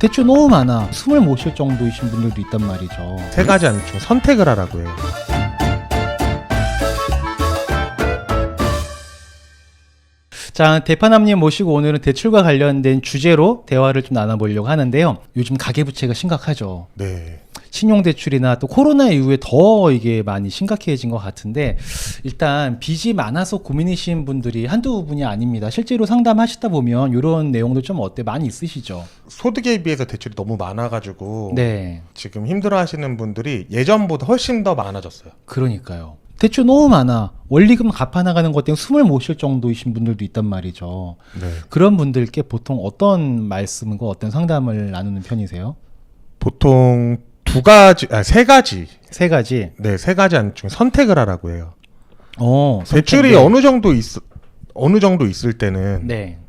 대출 너무 많아. 숨을 못 쉴 정도이신 분들도 있단 말이죠. 세 가지 안중 선택을 하라고 해요. 자, 대파남님 모시고 오늘은 대출과 관련된 주제로 대화를 좀 나눠보려고 하는데요. 요즘 가계부채가 심각하죠. 네. 신용대출이나 또 코로나 이후에 더 이게 많이 심각해진 것 같은데, 일단 빚이 많아서 고민이신 분들이 한두 분이 아닙니다. 실제로 상담하시다 보면 이런 내용도 좀 많이 있으시죠? 소득에 비해서 대출이 너무 많아가지고 네, 지금 힘들어하시는 분들이 예전보다 훨씬 더 많아졌어요. 그러니까요. 대출 너무 많아. 원리금 갚아나가는 것 때문에 숨을 못 쉴 정도이신 분들도 있단 말이죠. 네. 그런 분들께 보통 어떤 말씀과 어떤 상담을 나누는 편이세요? 보통 세 가지. 세 가지. 네, 세 가지 안 중에 선택을 하라고 해요. 선택. 대출이 어느 정도 있을 때는 네.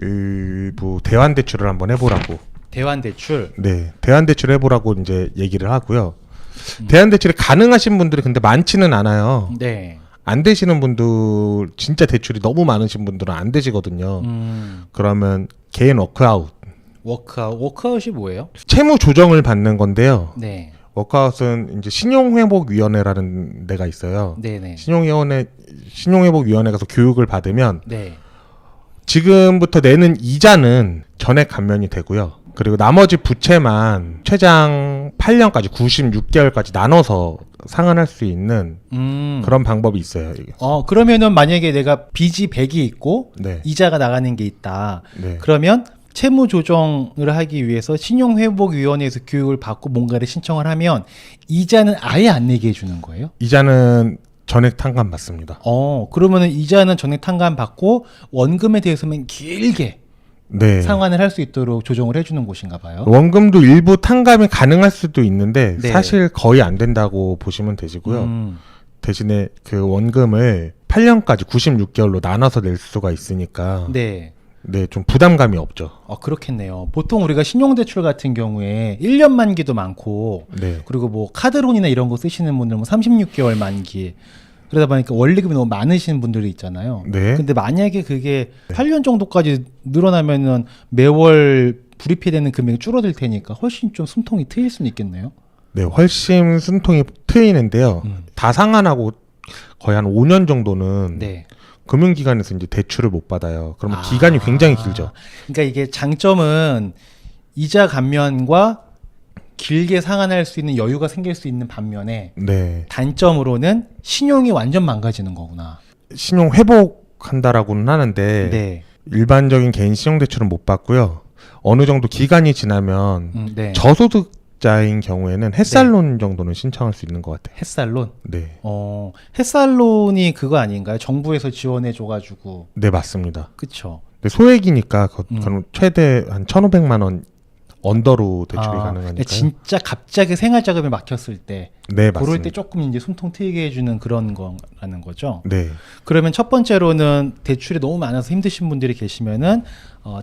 일부 대환 대출을 한번 해보라고. 대환 대출. 네, 대환 대출 해보라고 이제 얘기를 하고요. 대환 대출이 가능하신 분들이 근데 많지는 않아요. 네. 안 되시는 분들, 진짜 대출이 너무 많으신 분들은 안 되시거든요. 그러면 개인 워크아웃. 워크아웃이 뭐예요? 채무 조정을 받는 건데요. 네. 워크아웃은 이제 신용회복위원회라는 데가 있어요. 네네. 신용회복위원회 가서 교육을 받으면 네. 지금부터 내는 이자는 전액 감면이 되고요. 그리고 나머지 부채만 최장 8년까지 96개월까지 나눠서 상환할 수 있는 그런 방법이 있어요. 그러면은 만약에 내가 빚이 100이 있고 네. 이자가 나가는 게 있다. 네. 그러면 채무 조정을 하기 위해서 신용회복위원회에서 교육을 받고 뭔가를 신청을 하면 이자는 아예 안 내게 해주는 거예요? 이자는 전액 탕감 받습니다. 그러면은 이자는 전액 탕감 받고 원금에 대해서는 길게 네. 상환을 할 수 있도록 조정을 해주는 곳인가 봐요. 원금도 일부 탕감이 가능할 수도 있는데 네. 사실 거의 안 된다고 보시면 되시고요. 대신에 그 원금을 8년까지 96개월로 나눠서 낼 수가 있으니까 네. 네, 좀 부담감이 없죠. 그렇겠네요. 보통 우리가 신용대출 같은 경우에 1년 만기도 많고, 네. 그리고 뭐 카드론이나 이런 거 쓰시는 분들은 뭐 36개월 만기, 그러다 보니까 원리금이 너무 많으신 분들이 있잖아요. 네. 근데 만약에 그게 8년 정도까지 늘어나면은 매월 불입해되는 금액이 줄어들 테니까 훨씬 좀 숨통이 트일 수는 있겠네요. 네, 훨씬 숨통이 트이는데요. 다 상환하고 거의 한 5년 정도는 네. 금융기관에서 이제 대출을 못 받아요. 그러면 기간이 굉장히 길죠. 그러니까 이게 장점은 이자 감면과 길게 상환할 수 있는 여유가 생길 수 있는 반면에 네. 단점으로는 신용이 완전 망가지는 거구나. 신용 회복한다라고는 하는데 네. 일반적인 개인 신용대출은 못 받고요. 어느 정도 기간이 지나면 네. 저소득자인 경우에는 햇살론 정도는 신청할 수 있는 것 같아요. 햇살론. 네. 햇살론이 그거 아닌가요? 정부에서 지원해 줘가지고. 네, 맞습니다. 그쵸. 근데 소액이니까 그럼 최대 한 1,500만 원 언더로 대출이 가능하니까요. 진짜 갑자기 생활자금이 막혔을 때, 네, 그럴 맞습니다. 때 조금 이제 숨통 트이게 해주는 그런 거라는 거죠. 네. 그러면 첫 번째로는 대출이 너무 많아서 힘드신 분들이 계시면은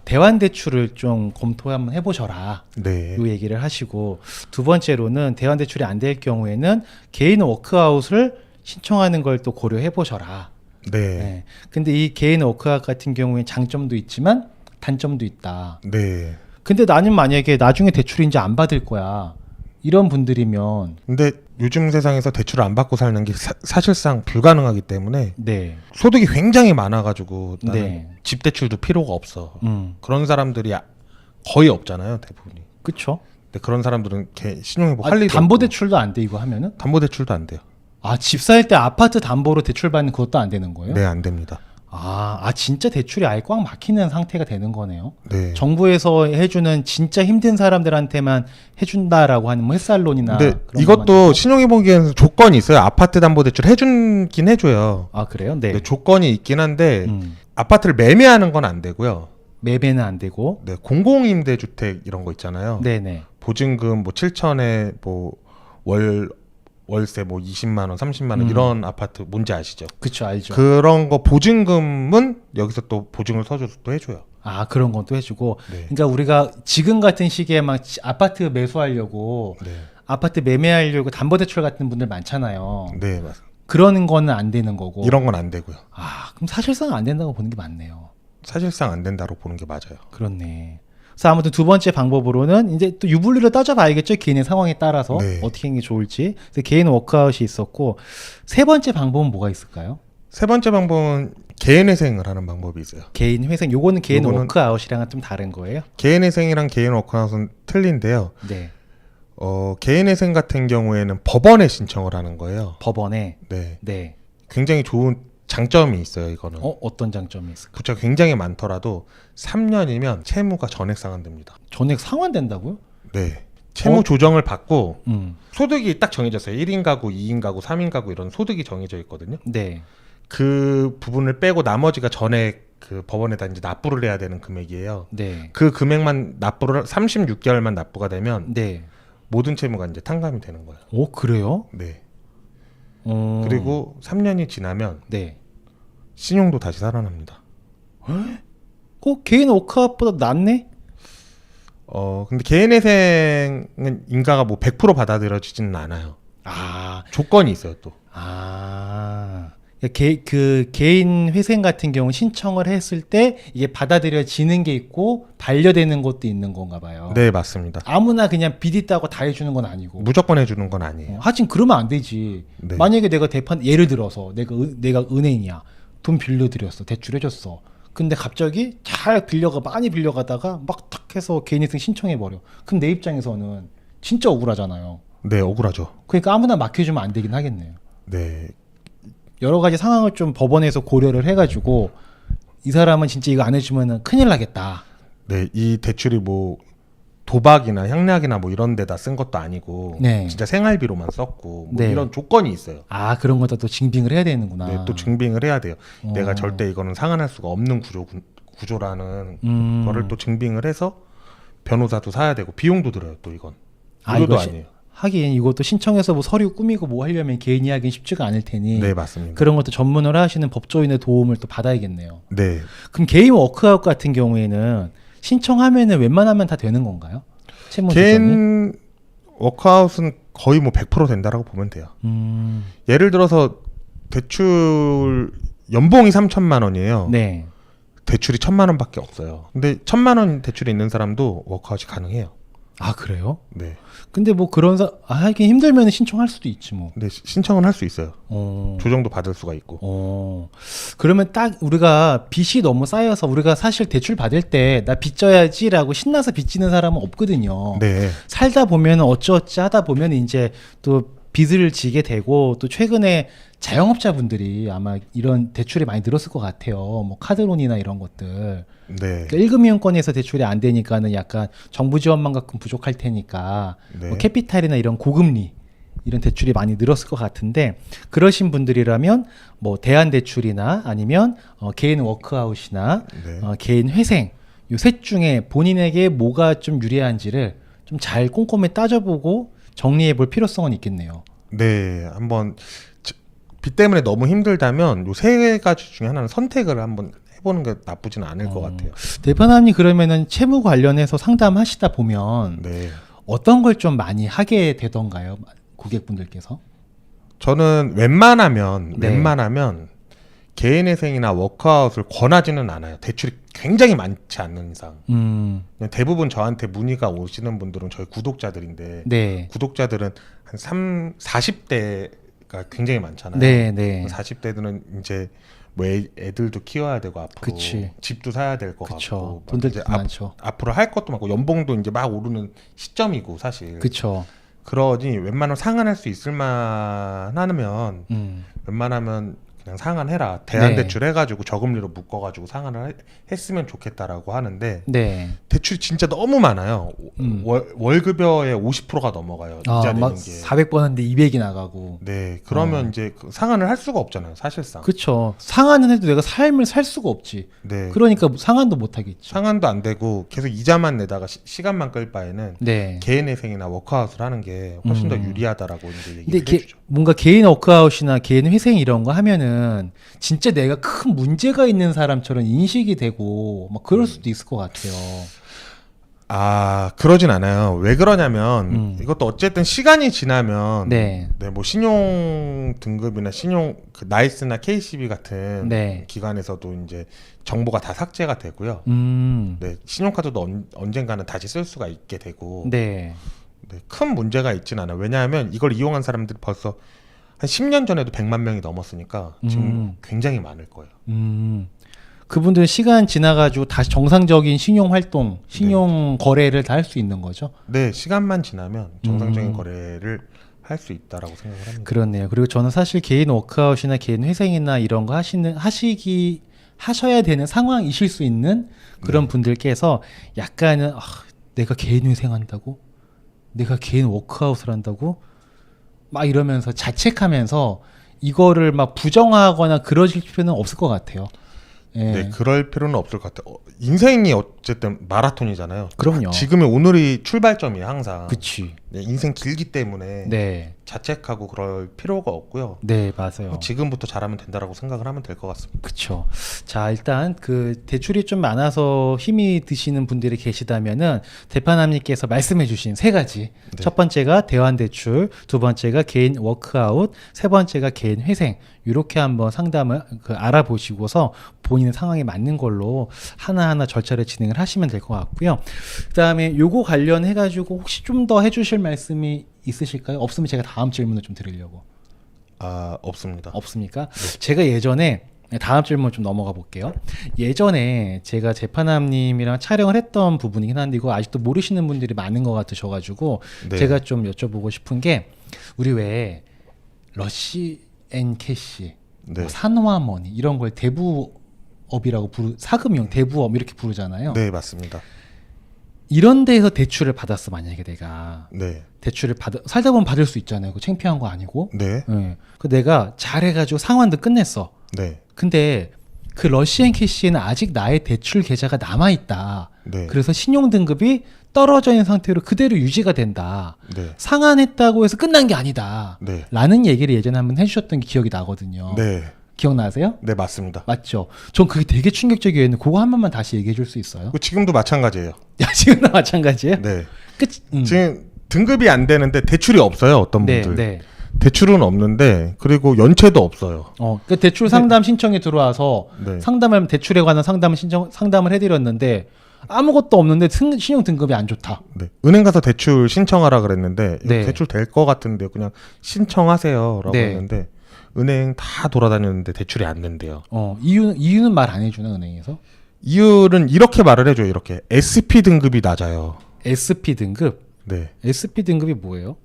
대환 대출을 좀 검토 한번 해보셔라. 네. 이 얘기를 하시고, 두 번째로는 대환 대출이 안 될 경우에는 개인 워크아웃을 신청하는 걸 또 고려해 보셔라. 네. 네. 근데 이 개인 워크아웃 같은 경우에 장점도 있지만 단점도 있다. 네. 근데 나는 만약에 나중에 대출을 이제 안 받을 거야. 이런 분들이면 근데 요즘 세상에서 대출을 안 받고 사는 게 사실상 불가능하기 때문에 네. 소득이 굉장히 많아가지고 나는 네. 집 대출도 필요가 없어. 그런 사람들이 거의 없잖아요, 대부분이. 그쵸? 근데 그런 사람들은 신용회복 할 일도 담보 없고. 대출도 안 돼, 이거 하면은? 담보 대출도 안 돼요. 집 살 때 아파트 담보로 대출 받는 그것도 안 되는 거예요? 네, 안 됩니다. 진짜 대출이 아예 꽉 막히는 상태가 되는 거네요. 네. 정부에서 해주는 진짜 힘든 사람들한테만 해준다라고 하는 뭐 햇살론이나. 근데 그런 이것도 신용회복위원회에서 조건이 있어요. 아파트 담보 대출 해준긴 해줘요. 그래요? 네. 네, 조건이 있긴 한데 아파트를 매매하는 건 안 되고요. 매매는 안 되고. 네, 공공임대주택 이런 거 있잖아요. 네네. 보증금 뭐 7천에 뭐 월세 뭐 20만 원, 30만 원 이런 아파트 뭔지 아시죠? 그쵸, 알죠. 그런 거 보증금은 여기서 또 보증을 서줘서 또 해줘요. 그런 건 또 해주고. 네. 그러니까 우리가 지금 같은 시기에 막 아파트 매수하려고, 네. 아파트 매매하려고 담보대출 같은 분들 많잖아요. 네, 맞습니다. 그런 거는 안 되는 거고. 이런 건 안 되고요. 그럼 사실상 안 된다고 보는 게 맞네요. 사실상 안 된다고 보는 게 맞아요. 그렇네. 그래서 아무튼 두 번째 방법으로는 이제 또 유불리로 따져봐야겠죠. 개인의 상황에 따라서 네. 어떻게 하는 게 좋을지. 그래서 개인 워크아웃이 있었고 세 번째 방법은 뭐가 있을까요? 세 번째 방법은 개인회생을 하는 방법이 있어요. 개인 회생. 요거는 개인 요거는- 워크아웃이랑은 좀 다른 거예요? 개인회생이랑 개인 워크아웃은 틀린데요. 네. 개인회생 같은 경우에는 법원에 신청을 하는 거예요. 법원에. 네, 네. 굉장히 좋은 장점이 있어요. 이거는 어떤 장점이 있을까? 부채가 굉장히 많더라도 3년이면 채무가 전액 상환됩니다. 전액 상환된다고요? 네, 채무 조정을 받고 소득이 딱 정해졌어요. 1인 가구, 2인 가구, 3인 가구 이런 소득이 정해져 있거든요. 네. 그 부분을 빼고 나머지가 전액 그 법원에다 이제 납부를 해야 되는 금액이에요. 네. 그 금액만 납부를 36개월만 납부가 되면 네. 모든 채무가 이제 탕감이 되는 거예요. 오, 그래요? 네. 그리고 그리고 3년이 지나면 네. 신용도 다시 살아납니다. 개인 워크아웃보다 낫네? 근데 개인회생은 인가가 뭐 100% 받아들여지지는 않아요. 아, 조건이 있어요, 또. 그 개인 회생 같은 경우 신청을 했을 때 이게 받아들여지는 게 있고 반려되는 것도 있는 건가 봐요. 네, 맞습니다. 아무나 그냥 비디 따고 다 해주는 건 아니고. 무조건 해주는 건 아니에요. 하여튼 그러면 안 되지. 네. 만약에 내가 대판 예를 들어서 내가 은행이야. 돈 빌려드렸어. 대출해줬어. 근데 갑자기 잘 많이 빌려가다가 막 탁 해서 개인회생 신청해버려. 그럼 내 입장에서는 진짜 억울하잖아요. 네, 억울하죠. 그러니까 아무나 맡겨주면 안 되긴 하겠네요. 네, 여러 가지 상황을 좀 법원에서 고려를 해가지고 이 사람은 진짜 이거 안 해주면 큰일 나겠다. 네, 이 대출이 뭐 도박이나 향락이나 뭐 이런 데다 쓴 것도 아니고 네. 진짜 생활비로만 썼고 뭐 네. 이런 조건이 있어요. 그런 거다 또 증빙을 해야 되는구나. 네, 또 증빙을 해야 돼요. 어. 내가 절대 이거는 상환할 수가 없는 구조라는 거를 또 증빙을 해서 변호사도 사야 되고 비용도 들어요. 또 이건 무료도 아니에요. 하긴 이것도 신청해서 뭐 서류 꾸미고 뭐 하려면 개인이 하긴 쉽지가 않을 테니 네, 맞습니다. 그런 것도 전문을 하시는 법조인의 도움을 또 받아야겠네요. 네, 그럼 개인 워크아웃 같은 경우에는 신청하면은 웬만하면 다 되는 건가요? 채무 조정이? 개인 워크아웃은 거의 뭐 100% 된다라고 보면 돼요. 예를 들어서 대출 연봉이 3천만 원이에요. 네. 대출이 1,000만 원밖에 없어요. 근데 1,000만 원 대출이 있는 사람도 워크아웃이 가능해요. 그래요? 네. 근데 뭐 하긴 힘들면 신청할 수도 있지 뭐. 근데 신청은 할 수 있어요. 어. 조정도 받을 수가 있고. 그러면 딱 우리가 빚이 너무 쌓여서 우리가 사실 대출 받을 때 나 빚 져야지라고 신나서 빚 지는 사람은 없거든요. 네. 살다 보면 어찌어찌 하다 보면 이제 또 빚을 지게 되고 또 최근에 자영업자분들이 아마 이런 대출이 많이 늘었을 것 같아요. 뭐 카드론이나 이런 것들. 네. 그러니까 1금융권에서 대출이 안 되니까는 약간 정부 지원만큼 부족할 테니까 네. 뭐 캐피탈이나 이런 고금리 이런 대출이 많이 늘었을 것 같은데 그러신 분들이라면 뭐 대안대출이나 아니면 개인 워크아웃이나 네. 개인 회생 요 셋 중에 본인에게 뭐가 좀 유리한지를 좀 잘 꼼꼼히 따져보고 정리해 볼 필요성은 있겠네요. 네. 한번 빚 때문에 너무 힘들다면 요 세 가지 중에 하나는 선택을 한번 해보는 게 나쁘지는 않을 것 같아요. 대표님이 그러면은 채무 관련해서 상담하시다 보면 네. 어떤 걸 좀 많이 하게 되던가요? 고객분들께서? 저는 웬만하면 개인회생이나 워크아웃을 권하지는 않아요. 대출이 굉장히 많지 않는 이상. 그냥 대부분 저한테 문의가 오시는 분들은 저희 구독자들인데 네. 구독자들은 한 40대가 굉장히 많잖아요. 네, 네. 40대들은 이제 뭐 애들도 키워야 되고 앞으로 그치. 집도 사야 될 것 그쵸. 같고 돈들 이제 많죠. 앞으로 할 것도 많고 연봉도 이제 막 오르는 시점이고 사실. 그쵸. 그러니 웬만하면 상환할 수 있을 만하면 웬만하면 그냥 상환해라. 대안대출 해가지고 저금리로 묶어가지고 상환을 했으면 좋겠다라고 하는데 네. 대출이 진짜 너무 많아요. 월급여의 50%가 넘어가요. 이자 막 내는 게. 400번인데 200이 나가고. 네, 그러면 이제 그 상환을 할 수가 없잖아요, 사실상. 그쵸. 상환은 해도 내가 삶을 살 수가 없지. 네. 그러니까 상환도 못 하겠죠. 상환도 안 되고 계속 이자만 내다가 시간만 끌 바에는 네. 개인회생이나 워크아웃을 하는 게 훨씬 더 유리하다라고 이제 근데 얘기를 해주죠. 뭔가 개인 워크아웃이나 개인 회생 이런 거 하면은 진짜 내가 큰 문제가 있는 사람처럼 인식이 되고 막 그럴 수도 있을 것 같아요. 그러진 않아요. 왜 그러냐면 이것도 어쨌든 시간이 지나면 네. 뭐 신용 등급이나 신용 그 나이스나 KCB 같은 네. 기관에서도 이제 정보가 다 삭제가 되고요. 네, 신용카드도 언젠가는 다시 쓸 수가 있게 되고 네. 네, 큰 문제가 있진 않아요. 왜냐하면 이걸 이용한 사람들이 벌써 한 10년 전에도 100만 명이 넘었으니까 지금 굉장히 많을 거예요. 그분들은 시간 지나가지고 다시 정상적인 신용 활동, 신용 거래를 다 할 수 있는 거죠? 네, 시간만 지나면 정상적인 거래를 할 수 있다라고 생각을 합니다. 그렇네요. 그리고 저는 사실 개인 워크아웃이나 개인 회생이나 이런 거 하셔야 되는 상황이실 수 있는 그런 분들께서 약간은 내가 개인 회생한다고? 내가 개인 워크아웃을 한다고? 막 이러면서 자책하면서 이거를 막 부정하거나 그러실 필요는 없을 것 같아요. 예. 네, 그럴 필요는 없을 것 같아요. 인생이 어쨌든 마라톤이잖아요. 그럼요. 지금의 오늘이 출발점이에요, 항상. 그치. 네, 인생 길기 때문에 네. 자책하고 그럴 필요가 없고요. 네, 맞아요. 지금부터 잘하면 된다라고 생각을 하면 될 것 같습니다. 그쵸. 자, 일단 그 대출이 좀 많아서 힘이 드시는 분들이 계시다면은 대파남님께서 말씀해주신 세 가지. 네. 첫 번째가 대환대출, 두 번째가 개인 워크아웃, 세 번째가 개인 회생. 이렇게 한번 상담을 알아보시고서 본인의 상황에 맞는 걸로 하나하나 절차를 진행을 하시면 될 것 같고요. 그다음에 요거 관련해가지고 혹시 좀 더 해주실 말씀이 있으실까요? 없으면 제가 다음 질문을 좀 드리려고. 없습니다. 없습니까? 제가 예전에 다음 질문 좀 넘어가 볼게요. 예전에 제가 재판함님이랑 촬영을 했던 부분이긴 한데 이거 아직도 모르시는 분들이 많은 것 같으셔가지고 네. 제가 좀 여쭤보고 싶은 게 우리 왜 러시 앤 캐시, 네. 뭐 산화머니 이런 걸 대부업이라고 사금융 대부업 이렇게 부르잖아요. 네, 맞습니다. 이런 데에서 대출을 받았어 만약에 내가 네. 대출을 살다 보면 받을 수 있잖아요. 그 창피한 거 아니고. 네. 네. 그 내가 잘해가지고 상환도 끝냈어. 네. 근데 그 러시앤 캐시에는 아직 나의 대출 계좌가 남아있다. 네. 그래서 신용 등급이 떨어져 있는 상태로 그대로 유지가 된다. 네. 상환했다고 해서 끝난 게 아니다. 네. 라는 얘기를 예전에 한번 해주셨던 게 기억이 나거든요. 네. 기억나세요? 네, 맞습니다. 맞죠? 전 그게 되게 충격적이었는데 그거 한 번만 다시 얘기해 줄 수 있어요? 지금도 마찬가지예요. 야, 지금도 마찬가지예요? 네. 끝. 지금 등급이 안 되는데 대출이 없어요. 어떤 네, 분들. 네. 대출은 없는데 그리고 연체도 없어요. 그 대출 상담 신청이 들어와서 네. 상담을 대출에 관한 상담을 해드렸는데 아무것도 없는데 신용 등급이 안 좋다. 네. 은행 가서 대출 신청하라 그랬는데 네. 대출 될 것 같은데 그냥 신청하세요라고 네. 했는데 은행 다 돌아다녔는데 대출이 안 된대요. 이유는 말 안 해주나 은행에서? 이유는 이렇게 말을 해줘요. 이렇게 SP 등급이 낮아요. SP 등급? 네. SP 등급이 뭐예요?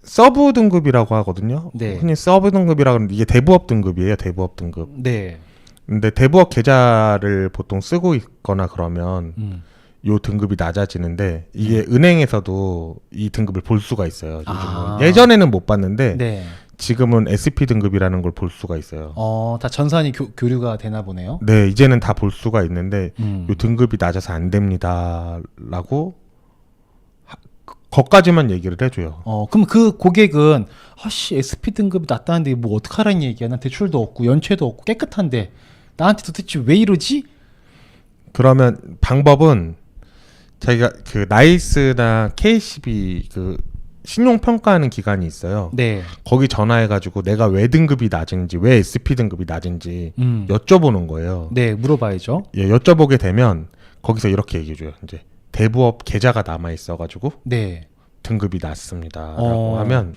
서브 등급이라고 하거든요. 네. 흔히 서브 등급이라고 하는데 이게 대부업 등급이에요. 대부업 등급. 네. 근데 대부업 계좌를 보통 쓰고 있거나 그러면 요 등급이 낮아지는데 이게 은행에서도 이 등급을 볼 수가 있어요. 요즘은. 예전에는 못 봤는데 네. 지금은 SP 등급이라는 걸 볼 수가 있어요. 다 전산이 교류가 되나 보네요. 네, 이제는 다 볼 수가 있는데 음. 요 등급이 낮아서 안 됩니다라고 거까지만 얘기를 해줘요. 그럼 그 고객은 SP 등급이 낮다는데 뭐 어떡하라는 얘기야? 난 대출도 없고 연체도 없고 깨끗한데 나한테 도대체 왜 이러지? 그러면 방법은 자기가 그 나이스나 KCB 그 신용 평가하는 기관이 있어요. 네. 거기 전화해가지고 내가 왜 등급이 낮은지, 왜 SP 등급이 낮은지 여쭤보는 거예요. 네, 물어봐야죠. 예, 여쭤보게 되면 거기서 이렇게 얘기해줘요. 이제 대부업 계좌가 남아 있어가지고 네. 등급이 낮습니다라고 하면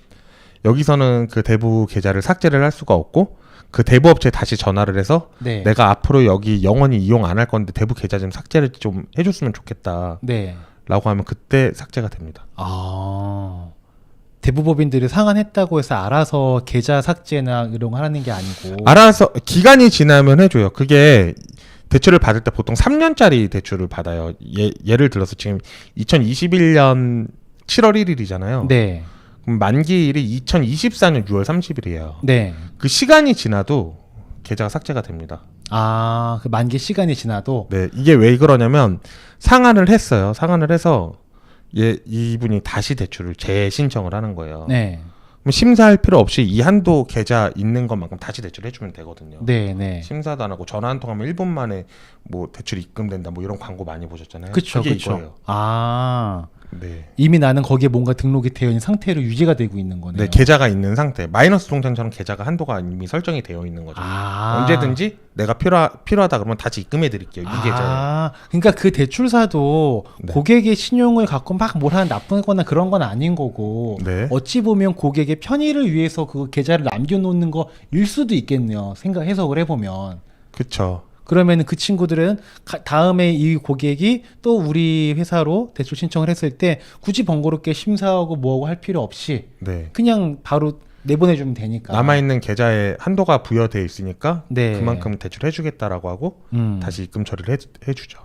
여기서는 그 대부 계좌를 삭제를 할 수가 없고 그 대부업체에 다시 전화를 해서 네. 내가 앞으로 여기 영원히 이용 안 할 건데 대부 계좌 좀 삭제를 좀 해줬으면 좋겠다. 네. 라고 하면 그때 삭제가 됩니다. 대부법인들이 상환했다고 해서 알아서 계좌 삭제나 이런 거 하는 게 아니고 알아서 기간이 지나면 해줘요. 그게 대출을 받을 때 보통 3년짜리 대출을 받아요. 예를 들어서 지금 2021년 7월 1일이잖아요. 네. 그럼 만기일이 2024년 6월 30일이에요. 네. 그 시간이 지나도 계좌가 삭제가 됩니다. 그 만기 시간이 지나도 네, 이게 왜 그러냐면 상환을 했어요. 상환을 해서 이분이 다시 대출을 재신청을 하는 거예요. 네. 그럼 심사할 필요 없이 이 한도 계좌 있는 것만큼 다시 대출해 주면 되거든요. 네, 네. 심사도 안 하고 전화 한 통 하면 1분 만에 뭐 대출 입금된다 뭐 이런 광고 많이 보셨잖아요. 그쵸, 그게 그쵸. 이거예요. 아, 네. 이미 나는 거기에 뭔가 등록이 되어 있는 상태로 유지가 되고 있는 거네요. 네, 계좌가 있는 상태. 마이너스 통장처럼 계좌가 한도가 이미 설정이 되어 있는 거죠. 아. 언제든지 내가 필요하다 그러면 다시 입금해 드릴게요. 이 계좌에. 아, 그러니까 그 대출사도 네. 고객의 신용을 갖고 막 뭘 하는 나쁘거나 그런 건 아닌 거고 네. 어찌 보면 고객의 편의를 위해서 그 계좌를 남겨놓는 거일 수도 있겠네요. 해석을 해보면. 그렇죠. 그러면 그 친구들은 다음에 이 고객이 또 우리 회사로 대출 신청을 했을 때 굳이 번거롭게 심사하고 뭐하고 할 필요 없이 네. 그냥 바로 내보내주면 되니까. 남아 있는 계좌에 한도가 부여돼 있으니까 네. 그만큼 대출해 주겠다라고 하고 다시 입금 처리를 해 주죠.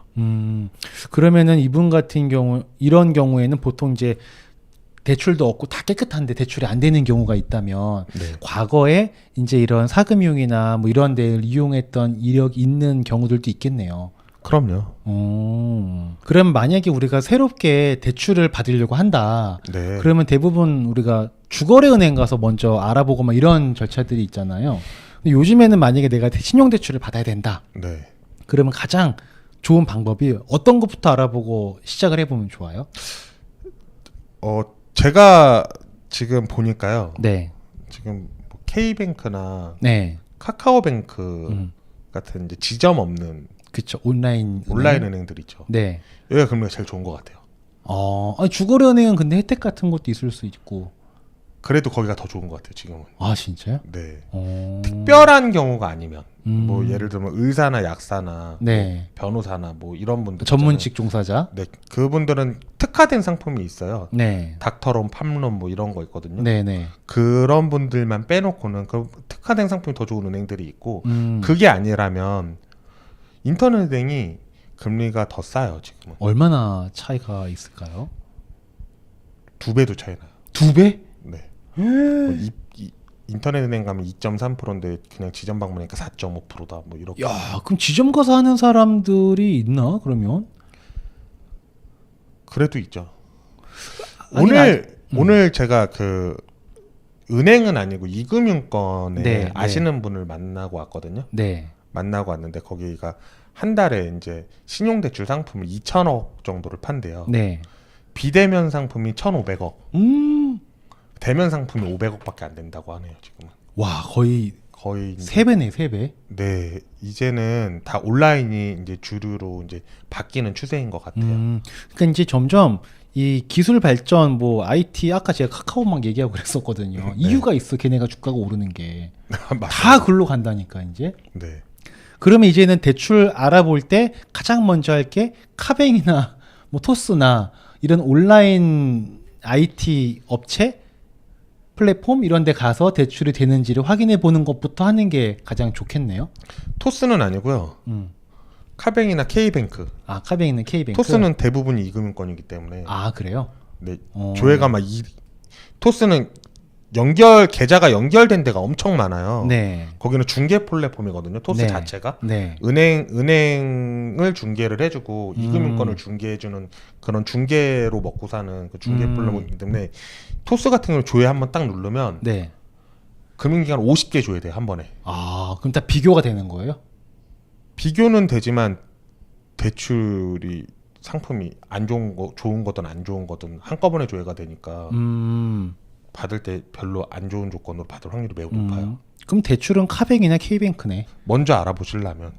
그러면은 이분 같은 경우 이런 경우에는 보통 이제 대출도 없고 다 깨끗한데 대출이 안 되는 경우가 있다면 네. 과거에 이제 이런 사금융이나 뭐 이런 데를 이용했던 이력이 있는 경우들도 있겠네요. 그럼요. 그러면 만약에 우리가 새롭게 대출을 받으려고 한다. 네. 그러면 대부분 우리가 주거래은행 가서 먼저 알아보고 막 이런 절차들이 있잖아요. 근데 요즘에는 만약에 내가 신용대출을 받아야 된다. 네. 그러면 가장 좋은 방법이 어떤 것부터 알아보고 시작을 해보면 좋아요? 제가 지금 보니까요. 네. 지금 뭐 K뱅크나 네. 카카오뱅크 같은 이제 지점 없는 그쵸. 온라인 은행들 있죠. 네. 여기가 금리가 제일 좋은 것 같아요. 아니, 주거래은행은 근데 혜택 같은 것도 있을 수 있고. 그래도 거기가 더 좋은 것 같아요. 지금은. 아, 진짜요? 네. 어... 특별한 경우가 아니면 뭐 예를 들면 의사나 약사나 네. 뭐 변호사나 뭐 이런 분들 전문직 종사자. 네, 그분들은 특화된 상품이 있어요. 네. 닥터론, 팜론 뭐 이런 거 있거든요. 네, 네. 그런 분들만 빼놓고는 그 특화된 상품이 더 좋은 은행들이 있고 그게 그게 아니라면 인터넷은행이 금리가 더 싸요. 지금은 얼마나 차이가 있을까요? 2배도 차이 나요. 2배? 네. 뭐 인터넷은행 가면 2.3%인데 그냥 지점 방문하니까 4.5%다. 뭐 이렇게. 야, 그럼 지점 가서 하는 사람들이 있나? 그러면? 그래도 있죠. 아니, 오늘 제가 그 은행은 아니고 이금융권에 네, 아시는 분을 만나고 왔거든요. 네. 만나고 왔는데 거기가 한 달에 이제 신용대출 상품을 2천억 정도를 판대요. 네. 비대면 상품이 1,500억. 대면 상품이 500억밖에 안 된다고 하네요. 지금은. 와, 거의 이제 3배네, 3배. 네, 이제는 다 온라인이 이제 주류로 이제 바뀌는 추세인 것 같아요. 그러니까 이제 점점 이 기술 발전, 뭐 IT 아까 제가 카카오 막 얘기하고 그랬었거든요. 이유가 있어, 걔네가 주가가 오르는 게. 다 글로 간다니까 이제. 네. 그러면 이제는 대출 알아볼 때 가장 먼저 할 게 카뱅이나 뭐 토스나 이런 온라인 IT 업체 플랫폼 이런 데 가서 대출이 되는지를 확인해 보는 것부터 하는 게 가장 좋겠네요. 토스는 아니고요. 카뱅이나 K뱅크. 아, 카뱅이는 K뱅크. 토스는 대부분이 이금융권이기 때문에. 아, 그래요? 네. 조회가 막 토스는 계좌가 연결된 데가 엄청 많아요. 네. 거기는 중개 플랫폼이거든요. 토스 네. 자체가. 네. 은행을 중개를 해주고 이금융권을 중개해주는 그런 중개로 먹고 사는 그 중개 플랫폼이기 때문에 토스 같은 경우는 조회 한번 딱 누르면 네. 금융기관 50개 조회돼요. 한 번에. 아, 그럼 다 비교가 되는 거예요? 비교는 되지만 대출이 상품이 좋은 거든 안 좋은 거든 한꺼번에 조회가 되니까 받을 때 별로 안 좋은 조건으로 받을 확률이 매우 높아요. 그럼 대출은 카뱅이나 K뱅크네. 먼저 알아보시려면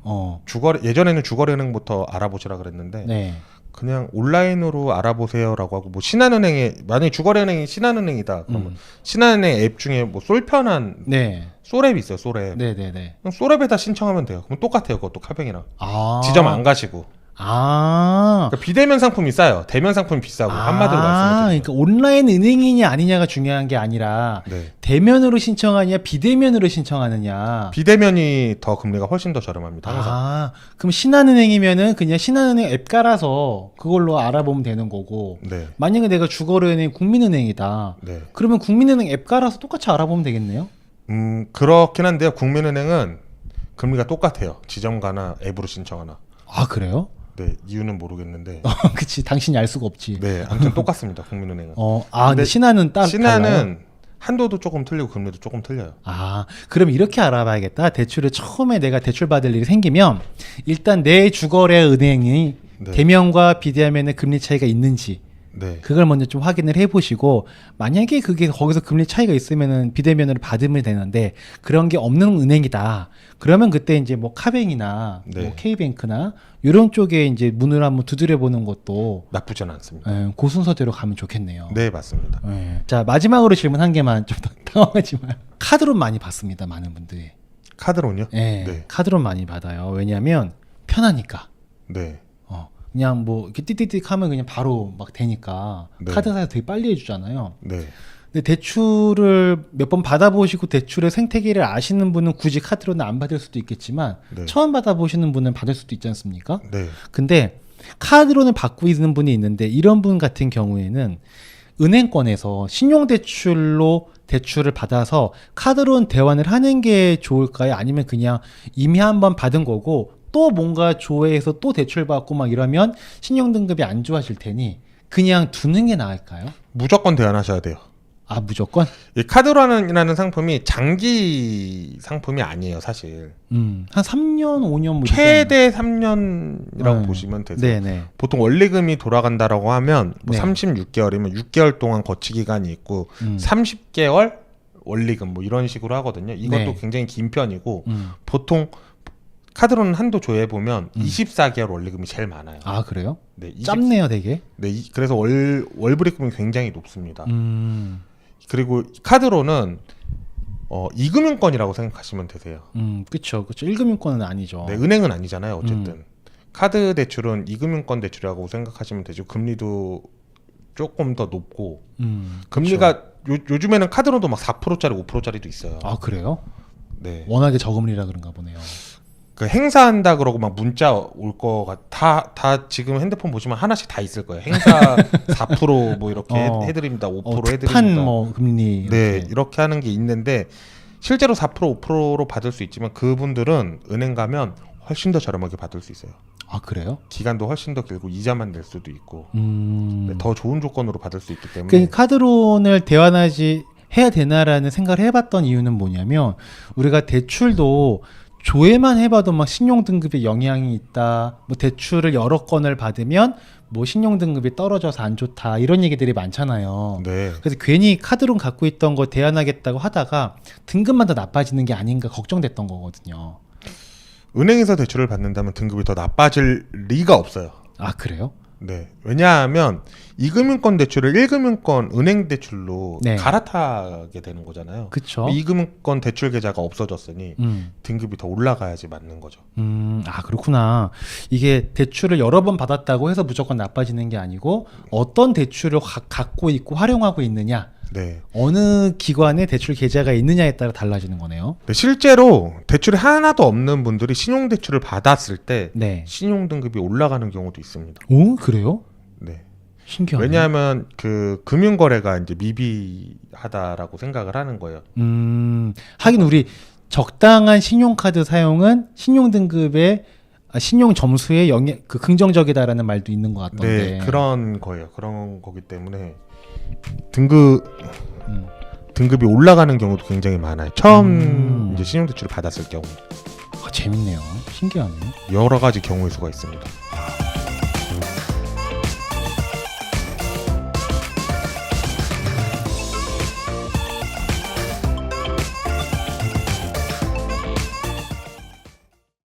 예전에는 주거래은행부터 알아보시라 그랬는데 네. 그냥 온라인으로 알아보세요라고 하고 뭐 신한은행에 만약에 주거래은행이 신한은행이다 그러면 신한은행 앱 중에 뭐 쏠편한 네. 쏠앱이 있어요. 쏠앱. 네네네. 그냥 쏠앱에다 신청하면 돼요. 그럼 똑같아요. 그것도 카뱅이랑 아. 지점 안 가시고. 아. 그러니까 비대면 상품이 싸요. 대면 상품이 비싸고 한마디로 말씀드리면. 그러니까 온라인 은행이냐 아니냐가 중요한 게 아니라 네. 대면으로 신청하냐 비대면으로 신청하느냐. 비대면이 더 금리가 훨씬 더 저렴합니다. 항상. 아, 그럼 신한은행이면은 그냥 신한은행 앱 깔아서 그걸로 알아보면 되는 거고. 네. 만약에 내가 주거래은행 국민은행이다. 네. 그러면 국민은행 앱 깔아서 똑같이 알아보면 되겠네요. 그렇긴 한데요. 국민은행은 금리가 똑같아요. 지점가나 앱으로 신청하나. 아, 그래요? 네, 이유는 모르겠는데. 그치, 당신이 알 수가 없지. 네, 아무튼 똑같습니다. 국민은행은. 근데 신한은 신한은 달라요? 한도도 조금 틀리고 금리도 조금 틀려요. 아, 그럼 이렇게 알아봐야겠다. 대출을 처음에 내가 대출 받을 일이 생기면 일단 내 주거래 은행이 네. 대면과 비대면의 금리 차이가 있는지 네. 그걸 먼저 좀 확인을 해보시고 만약에 그게 거기서 금리 차이가 있으면은 비대면으로 받으면 되는데 그런 게 없는 은행이다. 그러면 그때 이제 뭐 카뱅이나 네. 뭐 K뱅크나 이런 쪽에 이제 문을 한번 두드려 보는 것도 나쁘진 않습니다. 그 순서대로 가면 좋겠네요. 네, 맞습니다. 자, 마지막으로 질문 한 개만 좀 더 당황하지만 카드론 많이 받습니다. 많은 분들이. 카드론요? 예, 네. 카드론 많이 받아요. 왜냐하면 편하니까. 네. 그냥 뭐 이렇게 띠띠띠 하면 그냥 바로 막 되니까 네. 카드사에서 되게 빨리 해주잖아요. 네. 근데 대출을 몇 번 받아보시고 대출의 생태계를 아시는 분은 굳이 카드론을 안 받을 수도 있겠지만 네. 처음 받아보시는 분은 받을 수도 있지 않습니까? 네. 근데 카드론을 받고 있는 분이 있는데 이런 분 같은 경우에는 은행권에서 신용대출로 대출을 받아서 카드론 대환을 하는 게 좋을까요? 아니면 그냥 이미 한번 받은 거고 또 뭔가 조회해서 또 대출 받고 막 이러면 신용등급이 안 좋아질 테니 그냥 두는 게 나을까요? 무조건 대안하셔야 돼요. 아, 무조건? 이 카드론이라는 상품이 장기 상품이 아니에요, 사실. 한 3년, 5년 뭐 최대 3년이라고 네. 보시면 되세요. 네네. 보통 원리금이 돌아간다라고 하면 뭐 네. 36개월이면 6개월 동안 거치 기간이 있고 30개월 원리금 뭐 이런 식으로 하거든요. 이것도 네. 굉장히 긴 편이고 음. 보통 카드론 한도 조회해 보면 24개월 원리금이 제일 많아요. 아, 그래요? 네, 20 짧네요, 되게. 네, 그래서 월불입금이 굉장히 높습니다. 그리고 카드론은 이금융권이라고 생각하시면 되세요. 그쵸. 1금융권은 아니죠. 네, 은행은 아니잖아요. 어쨌든 카드 대출은 이금융권 대출이라고 생각하시면 되죠. 금리도 조금 더 높고 금리가 요즘에는 카드론도 막 4%짜리 5%짜리도 있어요. 아, 그래요? 네. 워낙에 저금리라 그런가 보네요. 그 행사한다 그러고 막 문자 올 거가 다 지금 핸드폰 보시면 하나씩 다 있을 거예요. 행사 4%뭐 이렇게 해드립니다. 5% 해드립니다. 특판 뭐 금리. 네, 이렇게. 이렇게 하는 게 있는데 실제로 4% 5%로 받을 수 있지만 그분들은 은행 가면 훨씬 더 저렴하게 받을 수 있어요. 아, 그래요? 기간도 훨씬 더 길고 이자만 낼 수도 있고 네, 더 좋은 조건으로 받을 수 있기 때문에 그 카드론을 대환하지 해야 되나라는 생각을 해봤던 이유는 뭐냐면 우리가 대출도 조회만 해봐도 막 신용등급에 영향이 있다. 뭐 대출을 여러 건을 받으면 뭐 신용등급이 떨어져서 안 좋다. 이런 얘기들이 많잖아요. 네. 그래서 괜히 카드론 갖고 있던 거 대안하겠다고 하다가 등급만 더 나빠지는 게 아닌가 걱정됐던 거거든요. 은행에서 대출을 받는다면 등급이 더 나빠질 리가 없어요. 아, 그래요? 네. 왜냐하면 이금융권 대출을 1금융권 은행 대출로 네. 갈아타게 되는 거잖아요. 그쵸. 이금융권 대출 계좌가 없어졌으니 등급이 더 올라가야지 맞는 거죠. 아, 그렇구나. 이게 대출을 여러 번 받았다고 해서 무조건 나빠지는 게 아니고 어떤 대출을 갖고 있고 활용하고 있느냐, 네. 어느 기관에 대출 계좌가 있느냐에 따라 달라지는 거네요. 네, 실제로 대출이 하나도 없는 분들이 신용대출을 받았을 때 네. 신용등급이 올라가는 경우도 있습니다. 오, 그래요? 네. 신기하네. 왜냐하면 그 금융거래가 이제 미비하다라고 생각을 하는 거예요. 하긴 우리 적당한 신용카드 사용은 신용등급의 신용 점수에 그 긍정적이다라는 말도 있는 것 같던데. 네, 그런 거예요. 그런 거기 때문에 등급이 올라가는 경우도 굉장히 많아요. 처음 이제 신용대출을 받았을 경우 아, 재밌네요. 신기하네. 여러 가지 경우일 수가 있습니다.